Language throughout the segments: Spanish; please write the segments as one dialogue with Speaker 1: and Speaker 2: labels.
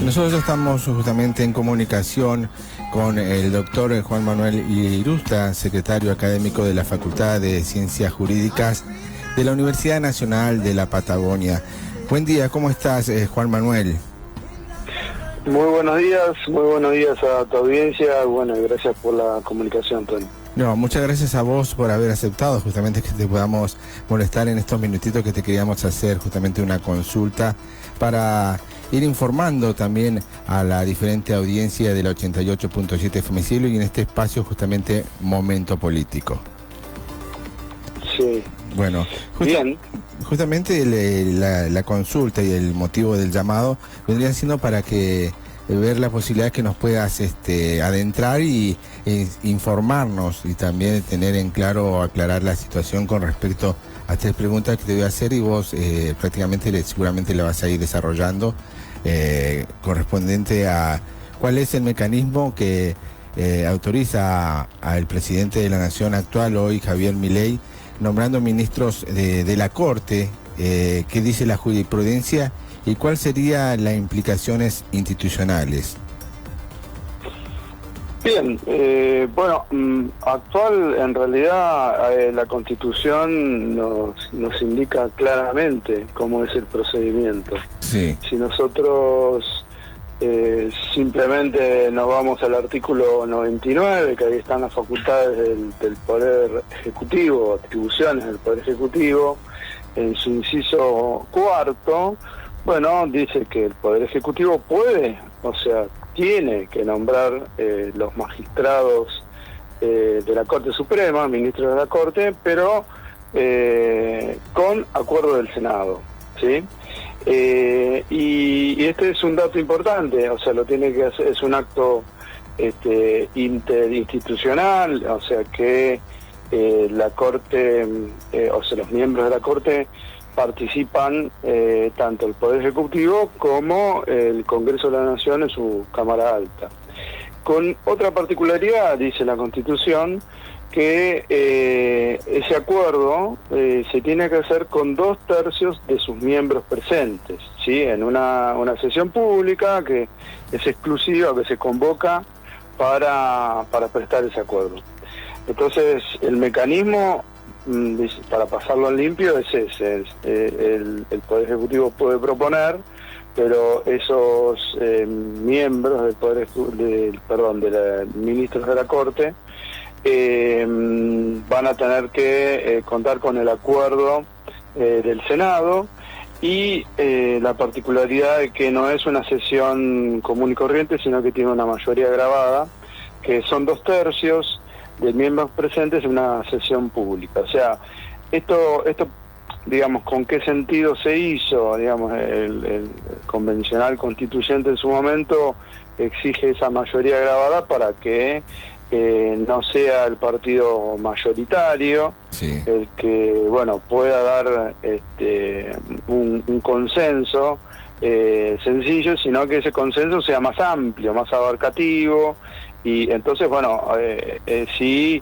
Speaker 1: Nosotros estamos justamente en comunicación con el doctor Juan Manuel Irusta, secretario académico de la Facultad de Ciencias Jurídicas de la Universidad Nacional de la Patagonia. Buen día, ¿cómo estás, Juan Manuel?
Speaker 2: Muy buenos días a tu audiencia. Bueno, gracias por la comunicación, Tony.
Speaker 1: No, muchas gracias a vos por haber aceptado justamente que te podamos molestar en estos minutitos que te queríamos hacer justamente una consulta para ir informando también a la diferente audiencia de la 88.7 FM Cielo y en este espacio justamente Momento Político.
Speaker 2: Sí.
Speaker 1: Bueno, justamente la consulta y el motivo del llamado vendrían siendo para que ver la posibilidad que nos puedas adentrar y informarnos y también tener en claro o aclarar la situación con respecto a 3 preguntas que te voy a hacer y vos prácticamente seguramente la vas a ir desarrollando correspondiente a cuál es el mecanismo que autoriza al presidente de la Nación actual, hoy Javier Milei, nombrando ministros de la Corte, qué dice la jurisprudencia y cuáles serían las implicaciones institucionales.
Speaker 2: Bien, actual en realidad la Constitución nos indica claramente cómo es el procedimiento.
Speaker 1: Sí.
Speaker 2: Si nosotros simplemente nos vamos al artículo 99, que ahí están las facultades del Poder Ejecutivo, atribuciones del Poder Ejecutivo, en su inciso 4, dice que el Poder Ejecutivo puede, tiene que nombrar los magistrados de la Corte Suprema, ministros de la Corte, pero con acuerdo del Senado, ¿sí? Y este es un dato importante, lo tiene que hacer, es un acto interinstitucional, que la Corte, los miembros de la Corte participan tanto el Poder Ejecutivo como el Congreso de la Nación en su Cámara Alta. Con otra particularidad, dice la Constitución, que ese acuerdo se tiene que hacer con 2/3 de sus miembros presentes, ¿sí? En una sesión pública que es exclusiva, que se convoca para prestar ese acuerdo. Entonces, el mecanismo, para pasarlo en limpio, es ese. El Poder Ejecutivo puede proponer, pero esos miembros ministros de la Corte van a tener que contar con el acuerdo del Senado y la particularidad de que no es una sesión común y corriente, sino que tiene una mayoría agravada, que son 2/3 de miembros presentes en una sesión pública. Esto digamos, ¿con qué sentido se hizo? Digamos, el convencional constituyente en su momento exige esa mayoría agravada para que no sea el partido mayoritario, sí, el que pueda dar un consenso sencillo, sino que ese consenso sea más amplio, más abarcativo, y entonces sí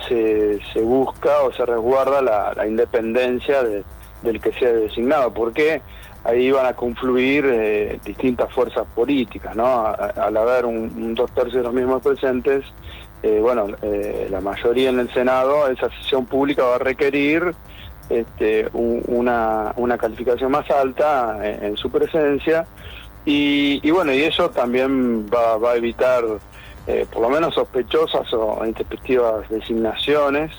Speaker 2: se busca o se resguarda la independencia del que sea designado, porque ahí van a confluir distintas fuerzas políticas, ¿no? Al haber un 2/3 de los mismos presentes, la mayoría en el Senado, esa sesión pública va a requerir una calificación más alta en su presencia, y eso también va a evitar por lo menos sospechosas o intempestivas designaciones,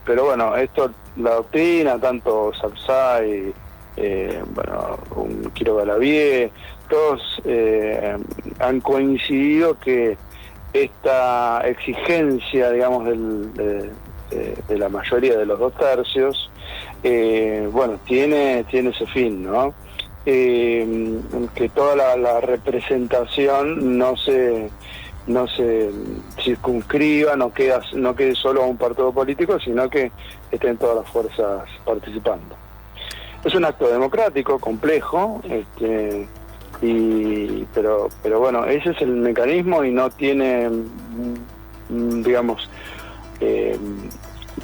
Speaker 2: pero esto, la doctrina, tanto Sapsay, Quiroga Lavie, todos han coincidido que esta exigencia, digamos, de la mayoría de los 2/3, tiene ese fin, ¿no? Que toda la representación no se circunscriba, no quede solo a un partido político, sino que estén todas las fuerzas participando. Es un acto democrático, complejo, pero ese es el mecanismo y no tiene,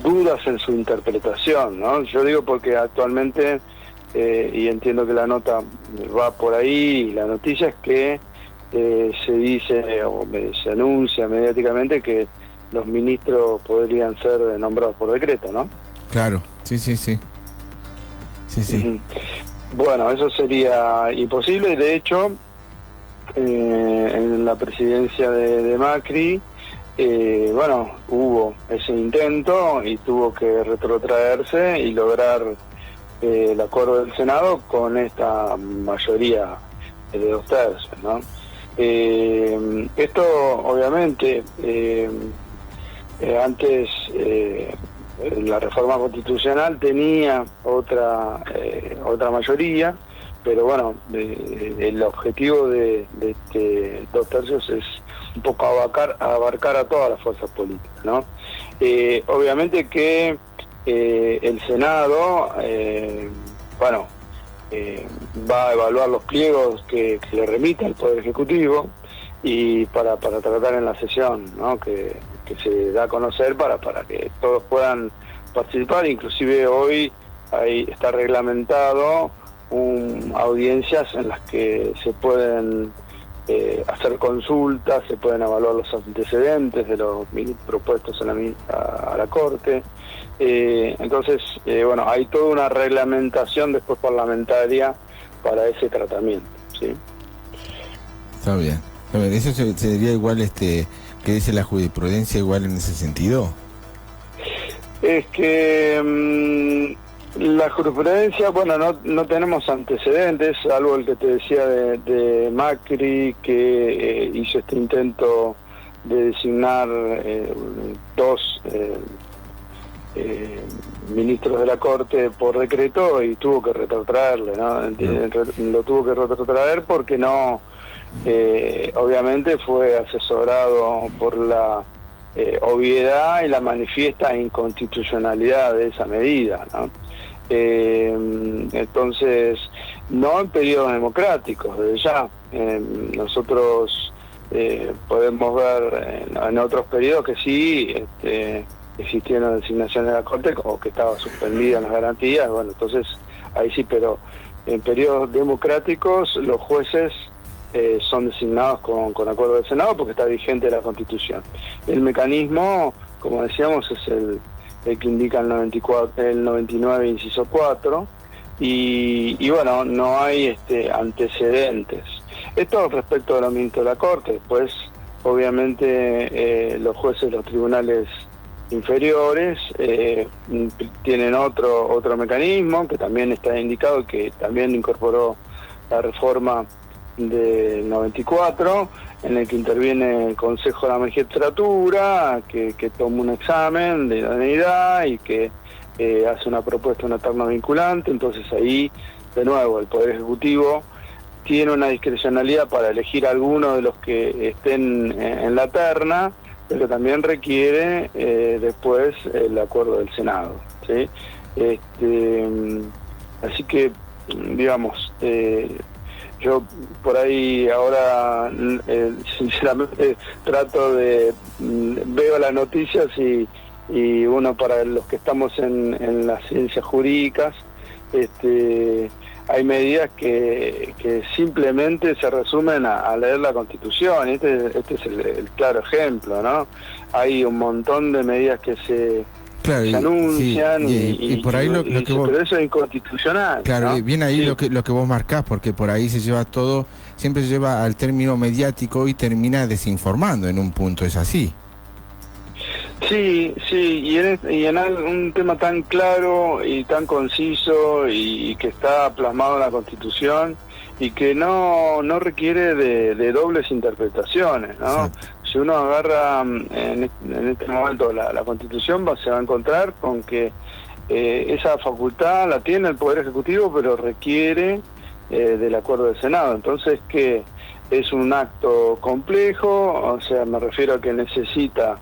Speaker 2: dudas en su interpretación, ¿no? Yo digo porque actualmente y entiendo que la nota va por ahí, y la noticia es que se dice o se anuncia mediáticamente que los ministros podrían ser nombrados por decreto, ¿no?
Speaker 1: Claro, sí.
Speaker 2: Bueno, eso sería imposible. De hecho, en la presidencia de Macri, hubo ese intento y tuvo que retrotraerse y lograr el acuerdo del Senado con esta mayoría de 2/3, ¿no? Esto obviamente antes la reforma constitucional tenía otra mayoría, pero bueno, el objetivo de este 2/3 es un poco abarcar a todas las fuerzas políticas, ¿no? Obviamente que el Senado va a evaluar los pliegos que le remita el Poder Ejecutivo y para tratar en la sesión, ¿no? que se da a conocer para que todos puedan participar. Inclusive hoy está reglamentado audiencias en las que se pueden hacer consultas, se pueden evaluar los antecedentes de los propuestos a la Corte. Entonces, hay toda una reglamentación después parlamentaria para ese tratamiento, ¿sí?
Speaker 1: Está bien. ¿Eso sería igual que dice la jurisprudencia igual en ese sentido?
Speaker 2: Es que la jurisprudencia, no tenemos antecedentes, salvo el que te decía de Macri, que hizo este intento de designar dos ministros de la Corte por decreto y tuvo que retrotraerle, ¿no? Lo tuvo que retrotraer porque obviamente fue asesorado por la obviedad y la manifiesta inconstitucionalidad de esa medida, ¿no? Entonces, no en periodos democráticos, desde ya. Nosotros podemos ver en otros periodos que sí existieron designaciones de la Corte o que estaba suspendida en las garantías, entonces ahí sí, pero en periodos democráticos los jueces son designados con acuerdo del Senado porque está vigente la Constitución. El mecanismo, como decíamos, es el que indica el 99 inciso 4 y no hay antecedentes. Esto respecto a los ministros de la Corte. Después obviamente los jueces de los tribunales inferiores tienen otro mecanismo que también está indicado, que también incorporó la reforma del 94, en el que interviene el Consejo de la Magistratura, que toma un examen de idoneidad y que hace una propuesta, una terna vinculante. Entonces ahí, de nuevo, el Poder Ejecutivo tiene una discrecionalidad para elegir alguno de los que estén en la terna, pero también requiere después el acuerdo del Senado, ¿sí? Así que, digamos, yo por ahí ahora sinceramente trato veo las noticias y uno, para los que estamos en las ciencias jurídicas, hay medidas que simplemente se resumen a leer la Constitución. Este es el claro ejemplo, ¿no? Hay un montón de medidas que se anuncian y por ahí lo que vos, pero eso es inconstitucional.
Speaker 1: Claro,
Speaker 2: ¿no?
Speaker 1: Bien ahí sí. lo que vos marcás, porque por ahí se lleva todo, siempre se lleva al término mediático y termina desinformando en un punto, ¿es así?
Speaker 2: Sí, y en un tema tan claro y tan conciso y que está plasmado en la Constitución y que no requiere de dobles interpretaciones, ¿no? Exacto. Si uno agarra en este momento la Constitución, se va a encontrar con que esa facultad la tiene el Poder Ejecutivo, pero requiere del acuerdo del Senado. Entonces, que es un acto complejo, o sea, me refiero a que necesita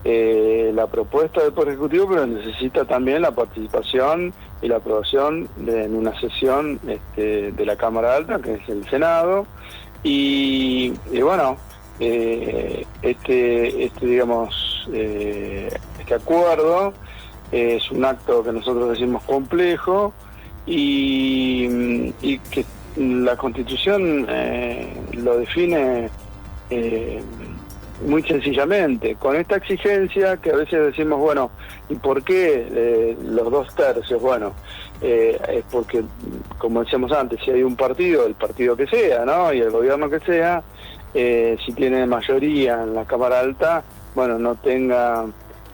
Speaker 2: la propuesta del Poder Ejecutivo, pero necesita también la participación y la aprobación en una sesión de la Cámara Alta, que es el Senado, y este acuerdo es un acto que nosotros decimos complejo, y que la Constitución lo define muy sencillamente, con esta exigencia que a veces decimos, bueno, ¿y por qué los 2/3? Bueno, es porque, como decíamos antes, si hay un partido, el partido que sea, ¿no? Y el gobierno que sea, si tiene mayoría en la Cámara Alta, bueno, no tenga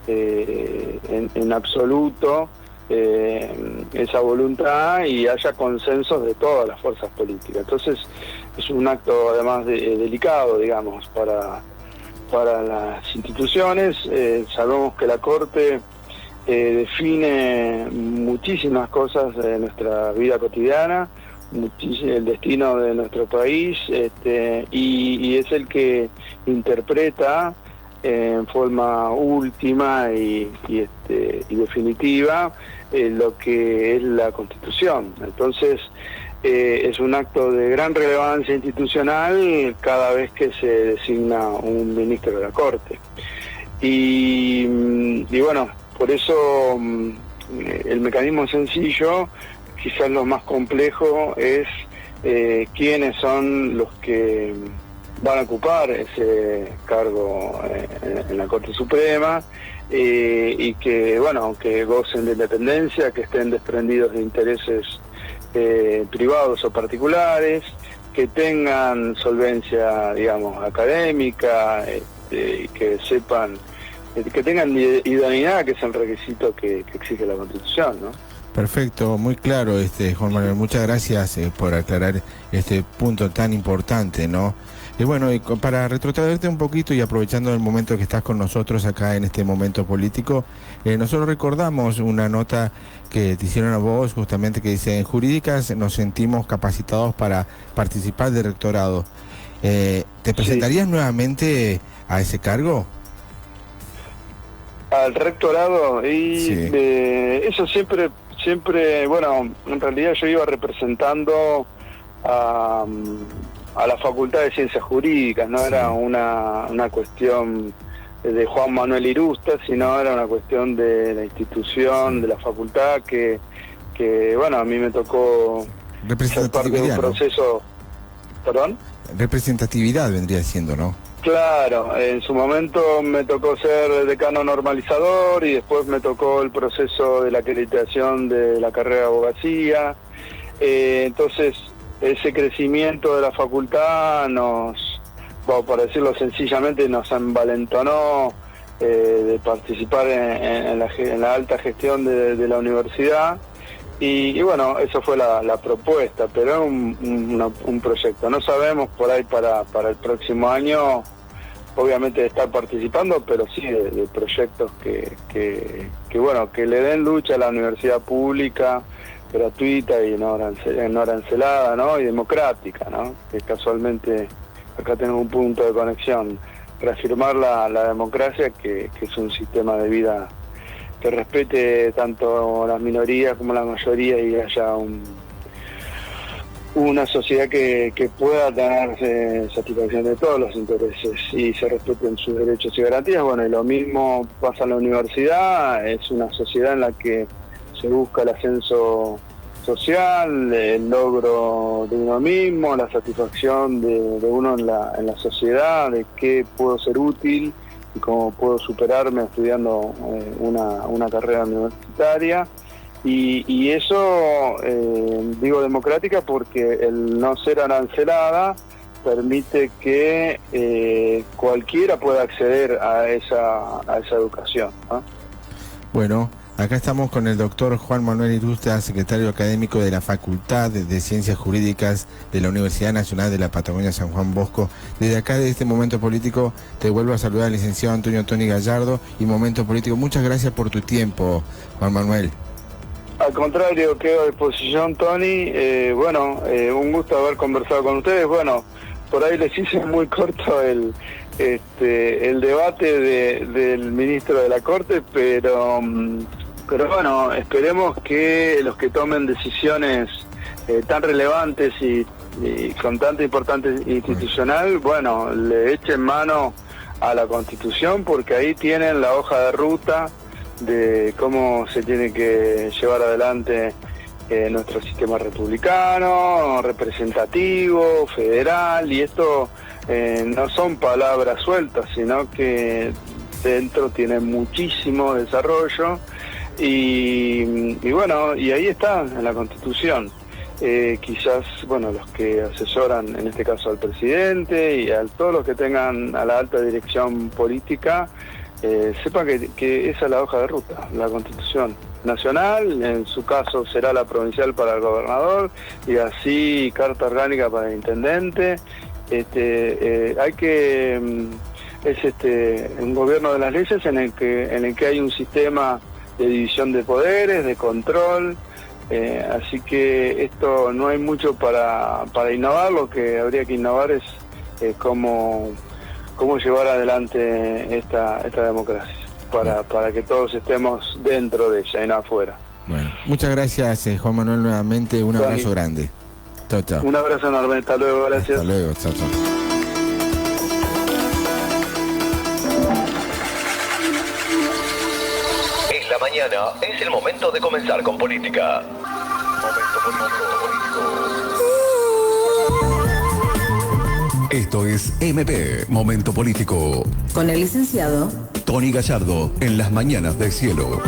Speaker 2: en absoluto esa voluntad y haya consensos de todas las fuerzas políticas. Entonces es un acto además delicado, digamos, para las instituciones. Sabemos que la Corte define muchísimas cosas de nuestra vida cotidiana, el destino de nuestro país, y es el que interpreta en forma última y definitiva lo que es la Constitución. Entonces es un acto de gran relevancia institucional cada vez que se designa un ministro de la Corte. Y bueno, por eso el mecanismo sencillo, quizás lo más complejo es quiénes son los que van a ocupar ese cargo en la Corte Suprema, y que, bueno, que gocen de independencia, que estén desprendidos de intereses privados o particulares, que tengan solvencia, digamos, académica, y que sepan, que tengan idoneidad, que es el requisito que exige la Constitución, ¿no?
Speaker 1: Perfecto, muy claro, Juan Manuel, muchas gracias por aclarar este punto tan importante, ¿no? Y bueno, y para retrotraerte un poquito y aprovechando el momento que estás con nosotros acá en este momento político, nosotros recordamos una nota que te hicieron a vos justamente que dice: en jurídicas nos sentimos capacitados para participar del rectorado. ¿Te presentarías nuevamente a ese cargo?
Speaker 2: Al rectorado, y
Speaker 1: sí.
Speaker 2: Eso siempre, bueno, en realidad yo iba representando a la Facultad de Ciencias Jurídicas, no era una cuestión de Juan Manuel Irusta, sino era una cuestión de la institución, de la facultad, que bueno, a mí me tocó ser parte de un proceso, ¿no? ¿Perdón?
Speaker 1: Representatividad vendría siendo, ¿no?
Speaker 2: Claro, en su momento me tocó ser decano normalizador y después me tocó el proceso de la acreditación de la carrera de abogacía. Entonces, ese crecimiento de la facultad por decirlo sencillamente, nos envalentonó de participar en la alta gestión de la universidad. Y bueno, eso fue la propuesta, pero es un proyecto. No sabemos por ahí para el próximo año, obviamente, de estar participando, pero sí de proyectos que bueno, que le den lucha a la universidad pública, gratuita y no arancelada, ¿no? Y democrática, ¿no? Que casualmente acá tenemos un punto de conexión. Reafirmar la democracia, que es un sistema de vida que respete tanto las minorías como las mayorías y haya una sociedad que pueda tener satisfacción de todos los intereses y se respeten sus derechos y garantías. Bueno, y lo mismo pasa en la universidad. Es una sociedad en la que se busca el ascenso social, el logro de uno mismo, la satisfacción de uno en la sociedad, de qué puedo ser útil y cómo puedo superarme estudiando una carrera universitaria. Y eso, digo democrática, porque el no ser arancelada permite que cualquiera pueda acceder a esa educación, ¿no?
Speaker 1: Bueno, acá estamos con el doctor Juan Manuel Irusta, secretario académico de la Facultad de Ciencias Jurídicas de la Universidad Nacional de la Patagonia San Juan Bosco. Desde acá, de este momento político, te vuelvo a saludar al licenciado Antonio Tony Gallardo y Momento Político. Muchas gracias por tu tiempo, Juan Manuel.
Speaker 2: Al contrario, quedo a disposición, Tony. Un gusto haber conversado con ustedes. Bueno, por ahí les hice muy corto el debate del ministro de la Corte, pero bueno, esperemos que los que tomen decisiones tan relevantes y con tanta importancia institucional, bueno, le echen mano a la Constitución, porque ahí tienen la hoja de ruta de cómo se tiene que llevar adelante nuestro sistema republicano, representativo, federal, y esto no son palabras sueltas, sino que dentro tiene muchísimo desarrollo y bueno, y ahí está en la Constitución. Quizás, bueno, los que asesoran, en este caso al presidente y a todos los que tengan a la alta dirección política, sepan que esa es la hoja de ruta, la Constitución nacional, en su caso será la provincial para el gobernador y así carta orgánica para el intendente. Hay que es un gobierno de las leyes en el que hay un sistema de división de poderes, de control. Así que esto no hay mucho para innovar. Lo que habría que innovar es cómo llevar adelante esta democracia para que todos estemos dentro de ella y no afuera.
Speaker 1: Bueno, muchas gracias, Juan Manuel, nuevamente un abrazo grande. Chao, chao.
Speaker 2: Un abrazo enorme, hasta luego, gracias.
Speaker 1: Hasta luego, chao, chao.
Speaker 3: La mañana es el momento de comenzar con política. Esto es MP, Momento Político.
Speaker 4: Con el licenciado
Speaker 3: Tony Gallardo, en las mañanas del cielo.